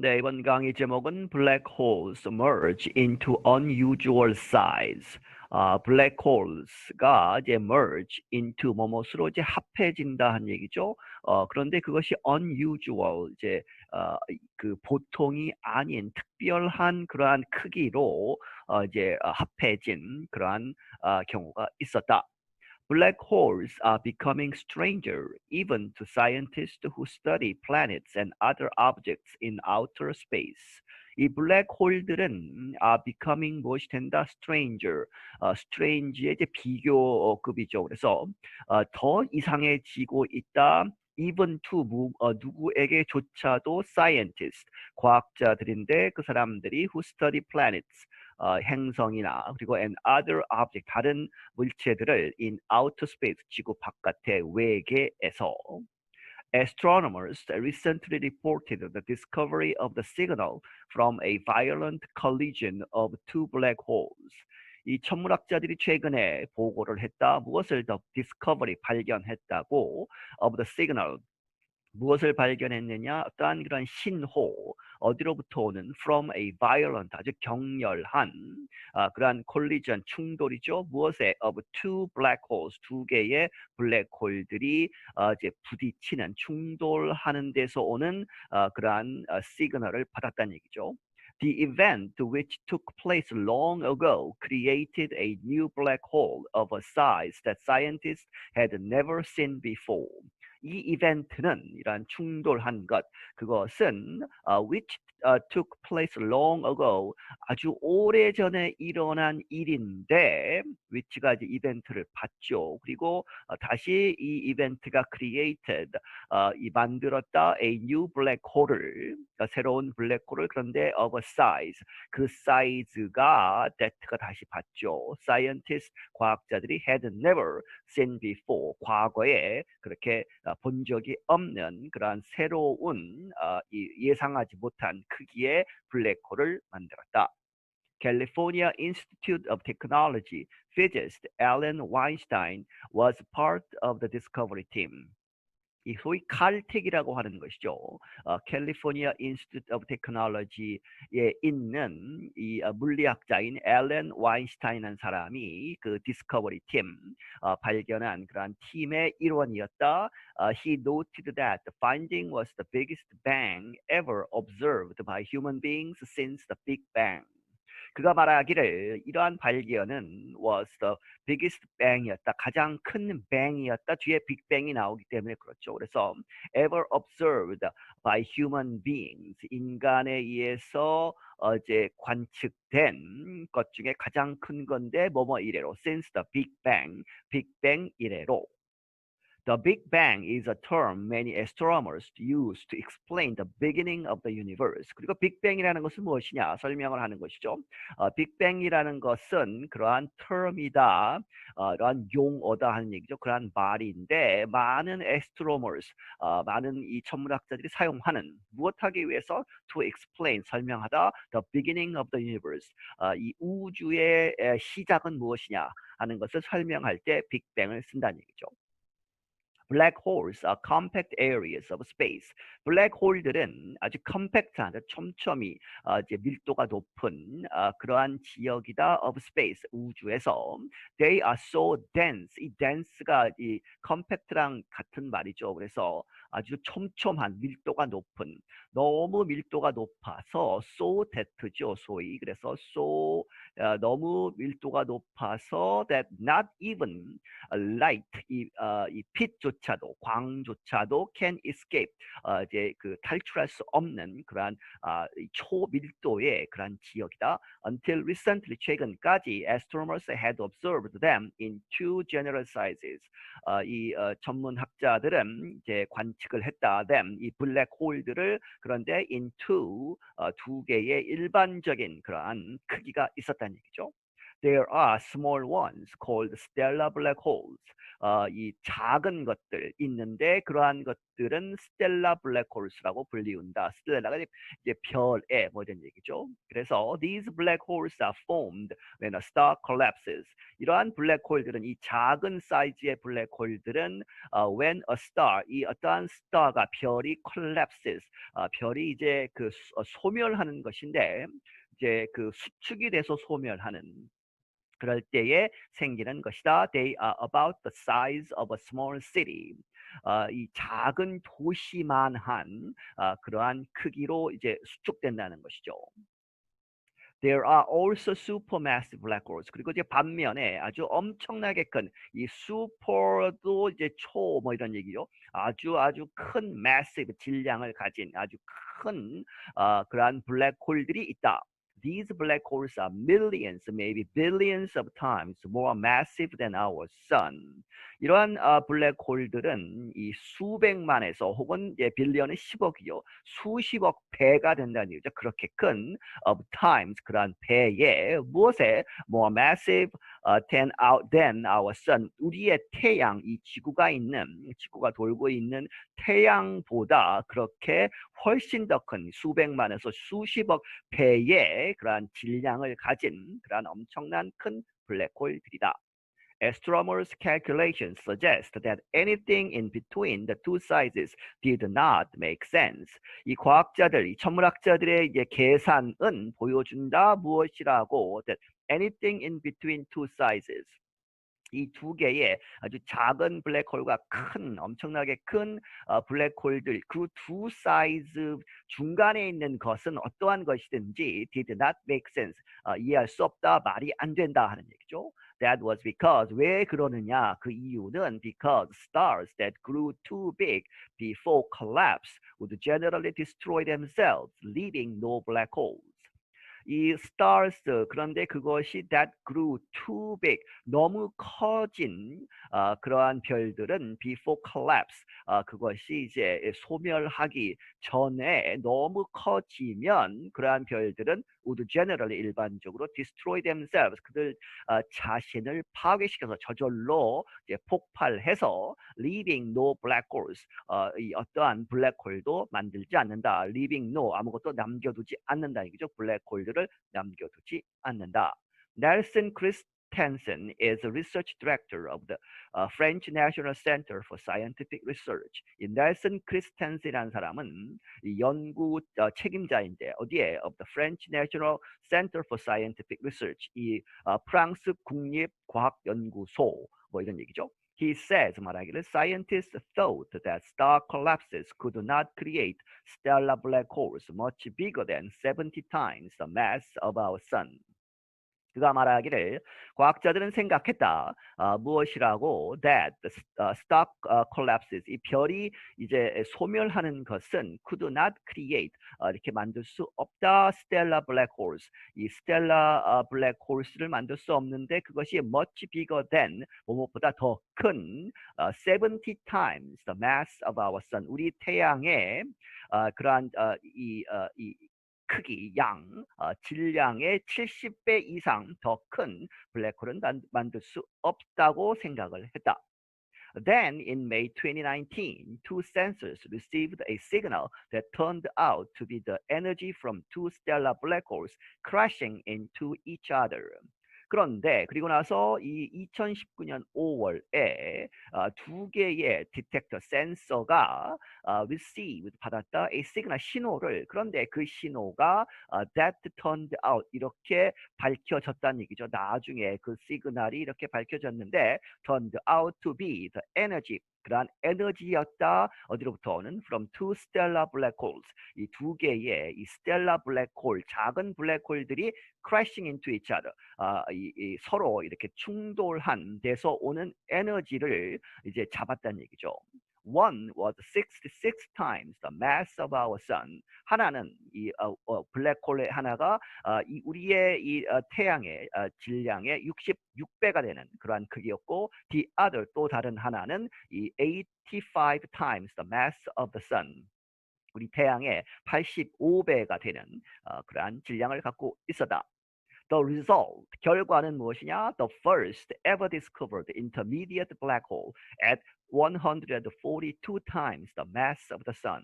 네, 이번 강의 제목은 Black holes merge into unusual size. Black holes가 이제 merge into 뭐뭐로 이제 합해진다 한 얘기죠. 그런데 그것이 unusual 이제 그 보통이 아닌 특별한 그러한 크기로 이제 합해진 그러한 경우가 있었다. Black holes are becoming stranger even to scientists who study planets and other objects in outer space. 이 블랙홀들은 becoming 무엇이 된다? stranger. strange의 이제 비교급이죠. 그래서 더 이상해지고 있다. even to 누구에게조차도 scientist, 과학자들인데 그 사람들이 who study planets, 행성이나 그리고 and other object, 다른 물체들을 in outer space, 지구 바깥의 외계에서. Astronomers recently reported the discovery of the signal from a violent collision of two black holes. 이 천문학자들이 최근에 보고를 했다. 무엇을 더 discovery, 발견했다고. of the signal, 무엇을 발견했느냐? 어떠한 그런 신호, 어디로부터 오는 from a violent, 아주 격렬한 그러한 collision, 충돌이죠. 무엇에? of two black holes, 두 개의 블랙홀들이 이제 부딪히는, 충돌하는 데서 오는 그러한 시그널을 받았다는 얘기죠. The event, which took place long ago, created a new black hole of a size that scientists had never seen before. 이 이벤트는, 이러한 충돌한 것, 그것은 which took place long ago, 아주 오래전에 일어난 일인데, which가 이제 이벤트를 봤죠. 그리고 다시 이 이벤트가 created, 이 만들었다 a new black hole을, 새로운 블랙홀을, 그런데 of a size, 그 사이즈가 that가 다시 봤죠. scientists, 과학자들이 had never seen before, 과거에 그렇게 본 적이 없는 그러한 새로운 예상하지 못한 크기의 블랙홀을 만들었다. California Institute of Technology physicist Alan Weinstein was part of the discovery team. 이 소위 칼텍이라고 하는 것이죠. 캘리포니아 인스티튜트 오브 테크놀로지에 있는 이 물리학자인 앨런 와인슈타인이라는 사람이 그 디스커버리 팀, 발견한 그러한 팀의 일원이었다. He noted that the finding was the biggest bang ever observed by human beings since the Big Bang. 그가 말하기를 이러한 발견은 was the biggest bang이었다. 가장 큰 bang이었다. 뒤에 빅뱅이 나오기 때문에 그렇죠. 그래서 ever observed by human beings, 인간에 의해서 이제 관측된 것 중에 가장 큰 건데 뭐뭐 이래로 since the Big Bang, 빅뱅 이래로. The Big Bang is a term many astronomers use to explain the beginning of the universe. 그리고 빅뱅이라는 것은 무엇이냐? 설명을 하는 것이죠. 빅뱅이라는 것은 그러한 term이다, 그러한 용어다 하는 얘기죠. 그러한 말인데 많은 astronomers, 많은 이 천문학자들이 사용하는, 무엇하기 위해서? To explain, 설명하다 the beginning of the universe, 이 우주의 시작은 무엇이냐 하는 것을 설명할 때 빅뱅을 쓴다는 얘기죠. Black holes are compact areas of space. 블랙홀들은 아주 컴팩트한, 촘촘히 이제 밀도가 높은 그러한 지역이다. of space, 우주에서. They are so dense. 이 dense가 이 compact랑 같은 말이죠. 그래서 아주 촘촘한, 밀도가 높은, 너무 밀도가 높아서 so that죠. 소위. 그래서 so 너무 밀도가 높아서 that not even light, 이 빛조차도, 광조차도 can escape, 이제 그 탈출할 수 없는 그러한 초밀도의 그러한 지역이다. Until recently, 최근까지 astronomers had observed them in two general sizes. 이 전문학자들은 이제 관측을 했다. them, 이 블랙홀들을, 그런데 in two, 두 개의 일반적인 그러한 크기가 있었다는 얘기죠. There are small ones called stellar black holes. 이 작은 것들 있는데 그러한 것들은 stellar black holes라고 불리운다. stellar가 이제 별의 뭐 이런 얘기죠. 그래서 these black holes are formed when a star collapses. 이러한 블랙홀들은 이 작은 사이즈의 블랙홀들은 when a star 이 어떠한 star가 별이 collapses 별이 이제 그 소멸하는 것인데 이제 그 수축이 돼서 소멸하는 그럴 때에 생기는 것이다. They are about the size of a small city. 이 작은 도시만한 그러한 크기로 이제 수축된다는 것이죠. There are also supermassive black holes. 그리고 이제 반면에 아주 엄청나게 큰 이 super도 이제 초 뭐 이런 얘기죠. 아주 큰 massive 질량을 가진 아주 큰 그러한 블랙홀들이 있다. These black holes are millions, maybe billions of times more massive than our sun. 이러한 블랙홀들은 이 수백만에서 혹은 이제 빌리언은 10억이요. 수십억 배가 된다는 얘기죠. 그렇게 큰 of times 그러한 배에 무엇에 more massive than our sun 우리의 태양 이 지구가 돌고 있는 태양보다 그렇게 훨씬 더 큰 수백만에서 수십억 배의 그러한 질량을 가진 그러한 엄청난 큰 블랙홀들이다. Astronomers' calculations suggest that anything in between the two sizes did not make sense. 이 과학자들, 이 천문학자들의 이제 계산은 보여준다 무엇이라고? That anything in between two sizes. 이 두 개의 아주 작은 블랙홀과 큰 엄청나게 큰 블랙홀들 그 두 사이즈 중간에 있는 것은 어떠한 것이든지 did not make sense 이해할 수 없다 말이 안 된다 하는 얘기죠. That was because 왜 그러느냐 그 이유는 because stars that grew too big before collapse would generally destroy themselves leaving no black holes. 이 stars 그런데 그것이 that grew too big 너무 커진 그러한 별들은 before collapse 그것이 이제 소멸하기 전에 너무 커지면 그러한 별들은 would generally 일반적으로 destroy themselves 그들 자신을 파괴시켜서 저절로 이제 폭발해서 leaving no black holes 이 어떠한 블랙홀도 만들지 않는다. leaving no 아무것도 남겨두지 않는다. 이거죠. 블랙홀들을 남겨두지 않는다. 넬슨 크리스텐센 is a research director of the French National Center for Scientific Research. 이 넬슨 크리스텐센이라는 사람은 이 연구 책임자인데 어디에? Of the French National Center for Scientific Research. 이 프랑스 국립과학연구소 뭐 이런 얘기죠. He says 말하기를 scientists thought that star collapses could not create stellar black holes much bigger than 70 times the mass of our sun. 그가 말하기를 과학자들은 생각했다. 무엇이라고? That the star collapses. 이 별이 이제 소멸하는 것은 could not create. 이렇게 만들 수 없다. Stellar black holes. 이 stellar black holes를 만들 수 없는데 그것이 much bigger than 뭐뭐보다 더 큰 70 times the mass of our sun. 우리 태양의 그러한 이 크기, 질량의 70배 이상 더 큰 블랙홀은 만들 수 없다고 생각을 했다. Then, in May 2019, two sensors received a signal that turned out to be the energy from two stellar black holes crashing into each other. 그런데 그리고 나서 이 2019년 5월에 두 개의 디텍터 센서가 receive 받았다 a signal 신호를 그런데 그 신호가 that turned out 이렇게 밝혀졌다는 얘기죠. 나중에 그 시그널이 이렇게 밝혀졌는데 turned out to be the energy 그러한 에너지였다. 어디로부터 오는? From two stellar black holes. 이 두 개의 이 stellar black hole, 작은 블랙홀들이 crashing into each other. 서로 이렇게 충돌한 데서 오는 에너지를 이제 잡았다는 얘기죠. One was 66 times the mass of our sun. 하나는 이 블랙홀의 하나가 이 우리의 이 태양의 질량의 66배가 되는 그러한 크기였고, the other 또 다른 하나는 이 85 times the mass of the sun. 우리 태양의 85배가 되는 그러한 질량을 갖고 있었다. The result, 결과는 무엇이냐? The first ever discovered intermediate black hole at 142 times the mass of the sun.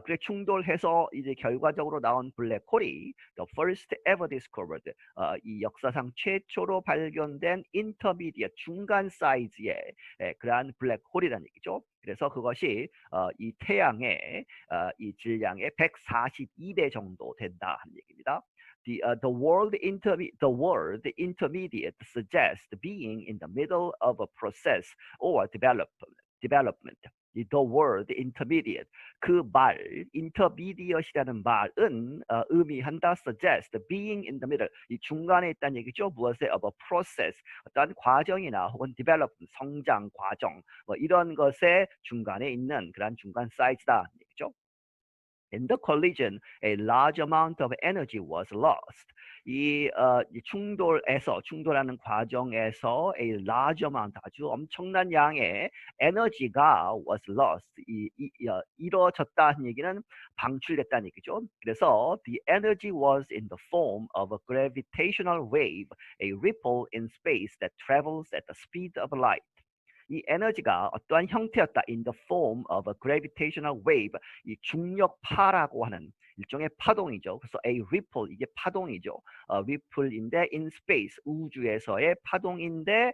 그래 충돌해서 이제 결과적으로 나온 블랙홀이 the first ever discovered 이 역사상 최초로 발견된 intermediate 중간 사이즈의 그러한 블랙홀이라는 얘기죠. 그래서 그것이 이 태양의 이 질량의 142배 정도 된다 하는 얘기입니다. The word intermediate suggests being in the middle of a process or development. The word intermediate 그 말 intermediate이라는 말은 의미한다 suggest being in the middle 이 중간에 있다는 얘기죠. 무엇의 of a process 어떤 과정이나 혹은 development 성장 과정 뭐 이런 것의 중간에 있는 그런 중간 사이즈다 얘기죠. In the collision, a large amount of energy was lost. 이 충돌하는 과정에서 a large amount 아주 엄청난 양의 에너지가 was lost. 잃어졌다는 얘기는 방출됐다는 얘기죠. 그래서 the energy was in the form of a gravitational wave, a ripple in space that travels at the speed of light. 이 에너지가 어떠한 형태였다. In the form of a gravitational wave. 이 중력파라고 하는 일종의 파동이죠. 그래서 a ripple 이게 파동이죠. ripple인데 in space 우주에서의 파동인데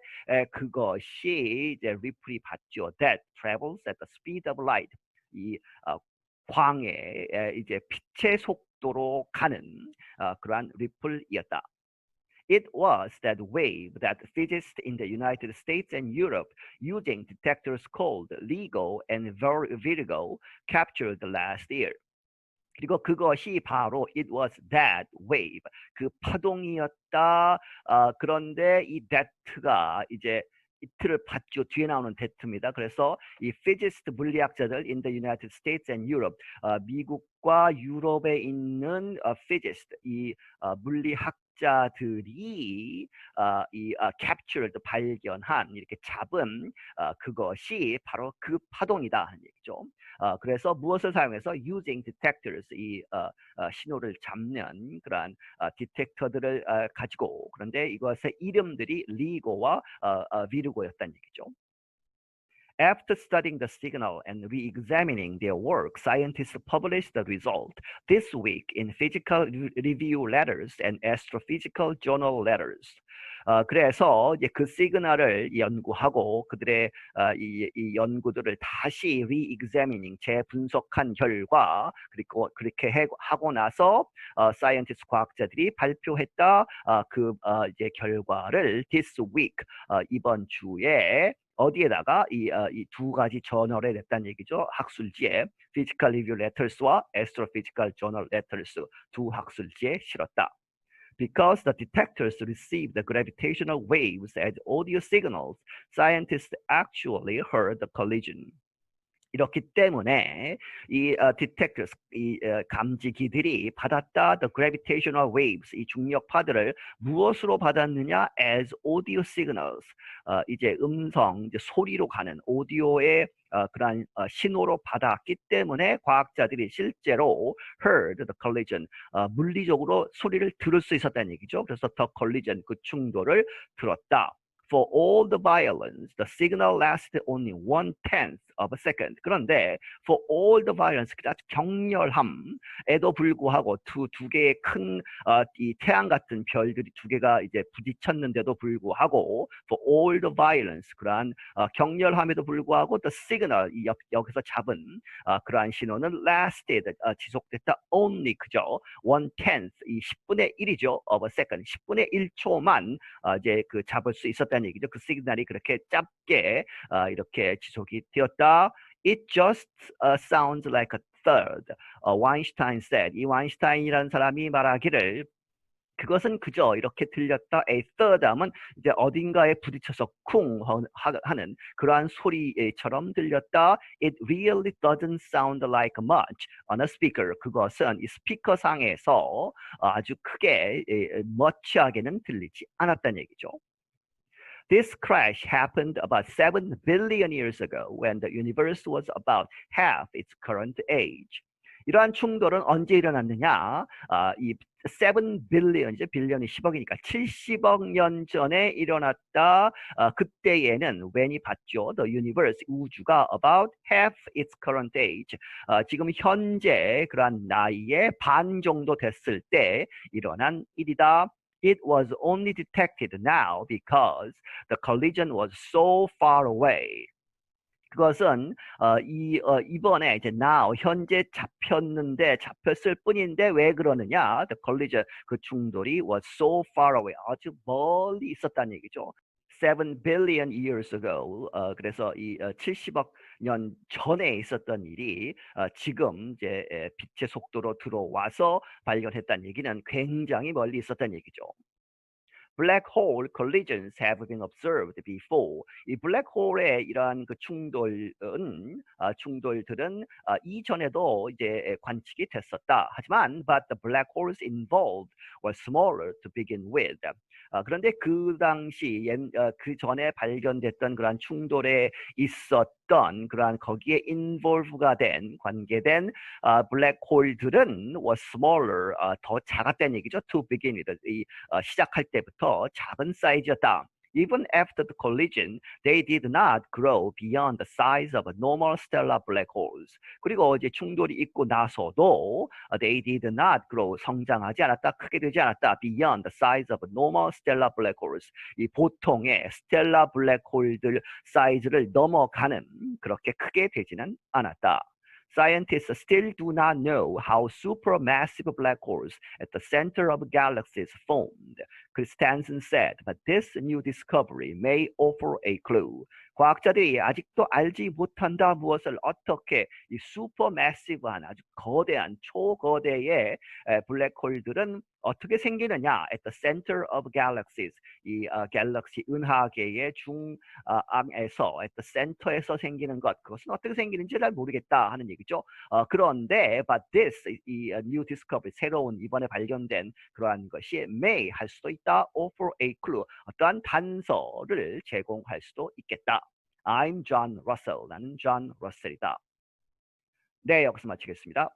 그것이 이제 ripple이 받죠. That travels at the speed of light. 이 광의 이제 빛의 속도로 가는 그러한 ripple이었다. It was that wave that physicists in the United States and Europe, using detectors called LIGO and Virgo, captured last year. 그리고 그것이 바로 it was that wave, 그 파동이었다. 그런데 이 that가 이제 it를 받죠. 뒤에 나오는 that입니다. 그래서 이 physicist 물리학자들 in the United States and Europe, 미국과 유럽에 있는 physicist, 이 물리학자들이 이 captured 발견한 이렇게 잡은 그것이 바로 그 파동이다 하는 얘기죠. 그래서 무엇을 사용해서 using detectors 이 신호를 잡는 그러한 디텍터들을 가지고 그런데 이것의 이름들이 리고와 비르고였다는 얘기죠. After studying the signal and re-examining their work, scientists published the result this week in physical review letters and astrophysical journal letters. 그래서 이제 그 시그널을 연구하고 그들의 이 연구들을 다시 re-examining 재분석한 결과 그리고 그렇게 하고 나서 사이언티스트 과학자들이 발표했다 그 이제 결과를 this week 이번 주에 어디에다가 이 두 가지 저널에 냈다는 얘기죠. 학술지에 Physical Review Letters와 Astrophysical Journal Letters 두 학술지에 실었다. Because the detectors received the gravitational waves as audio signals, scientists actually heard the collision. 이렇기 때문에 이 detectors, 이 감지기들이 받았다 the gravitational waves, 이 중력파들을 무엇으로 받았느냐? As audio signals, 이제 음성, 이제 소리로 가는 오디오의 그러한 신호로 받았기 때문에 과학자들이 실제로 heard the collision, 물리적으로 소리를 들을 수 있었다는 얘기죠. 그래서 the collision, 그 충돌을 들었다. For all the violence, the signal lasted only 1/10 of a second. 그런데 for all the violence, 아주 격렬함에도 불구하고 두 개의 큰 이 태양 같은 별들이 두 개가 이제 부딪혔는데도 불구하고 for all the violence, 그러한 격렬함에도 불구하고 the signal, 여기서 잡은 그러한 신호는 lasted, 지속됐다 only 그저 1/10, 이 10분의 1이죠 of a second, 10분의 1초만 이제 그 잡을 수 있었다. 얘기죠. 그 시그널이 그렇게 짧게 이렇게 지속이 되었다. It just sounds like a third. 와인슈타인 said. 이 와인슈타인이라는 사람이 말하기를 그것은 그저 이렇게 들렸다. A third 하면 이제 어딘가에 부딪혀서 쿵 하는 그러한 소리처럼 들렸다. It really doesn't sound like much on a speaker. 그것은 이 스피커 상에서 아주 크게 much하게는 들리지 않았다는 얘기죠. This crash happened about 7 billion years ago when the universe was about half its current age. 이러한 충돌은 언제 일어났느냐? 이 7 billion, 이제 빌리언이 10억이니까 70억 년 전에 일어났다. 그때에는 when이 봤죠. The universe, 우주가 about half its current age. 지금 현재 그러한 나이의 반 정도 됐을 때 일어난 일이다. It was only detected now because the collision was so far away. 그것은 이번에 이제 now 현재 잡혔을 뿐인데 왜 그러느냐? The collision, 그 충돌이 was so far away, 아주 멀리 있었다는 얘기죠. 7 billion years ago. 그래서 이 70억 년 전에 있었던 일이 지금 이제 빛의 속도로 들어와서 발견했다는 얘기는 굉장히 멀리 있었다는 얘기죠. Black hole collisions have been observed before. 이 블랙홀의 이러한 그 충돌들은 이전에도 이제 관측이 됐었다. 하지만 but the black holes involved were smaller to begin with. 그런데 그 당시 그 전에 발견됐던 그러한 충돌에 있었던 그러한 거기에 involve가 된 관계된 블랙홀들은 was smaller, 더 작았다는 얘기죠. To begin with. 시작할 때부터 작은 사이즈였다. Even after the collision, they did not grow beyond the size of normal stellar black holes. 그리고 이제 충돌이 있고 나서도 they did not grow, 성장하지 않았다, 크게 되지 않았다. Beyond the size of normal stellar black holes. 이 보통의 스텔라 블랙홀들 사이즈를 넘어가는 그렇게 크게 되지는 않았다. Scientists still do not know how supermassive black holes at the center of galaxies formed. Christensen said, but this new discovery may offer a clue. 과학자들이 아직도 알지 못한다. 무엇을 어떻게 이 슈퍼매시브한 아주 거대한 초거대의 블랙홀들은 어떻게 생기느냐? At the center of galaxies, 이 갤럭시 은하계의 중앙에서 at the center에서 생기는 것, 그것은 어떻게 생기는지 잘 모르겠다 하는 얘기죠. 그런데 but this, 이 new discovery, 새로운 이번에 발견된 그러한 것이 may 할 수도 있다. offer a clue, 어떠한 단서를 제공할 수도 있겠다. I'm John Russell. 나는 존 러셀이다. 네, 여기서 마치겠습니다.